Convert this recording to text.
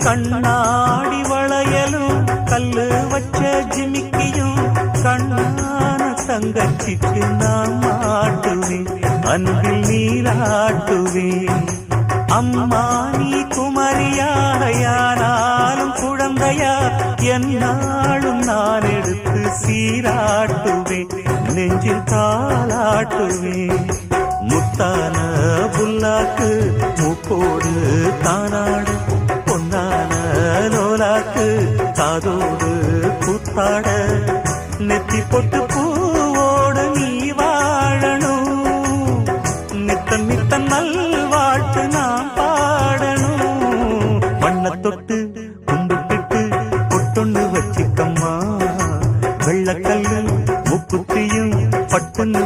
கண்ணாடி வளையலும் கல்லு வச்ச ஜிமிக்கியும் கண்ணான தங்கச்சிக்கு நான் மாட்டுவேன், அன்பில் நீராட்டுவேன். அம்மா நீ குமரியாயானாலும் குழந்தையா என்னாலும் நான் எடுத்து சீராட்டுவேன், நெஞ்சில் தாளாட்டுவேன். முத்தான புல்லாக்கு மூக்கோடு தானாடு, பொன்னான லோலாக்கு காதோடு கூத்தாட, நெத்தி பொட்டு பூவோடு நீ வாழணும், நித்தன் நித்தன் நல்வாழ்த்து நான் பாடணும். மண்ணை தொட்டு கும்பிட்டுட்டு பொட்டொன்னு வச்சிக்கம்மா, வெள்ளக்கல்லு முக்குத்தியும் பட்டுன்னு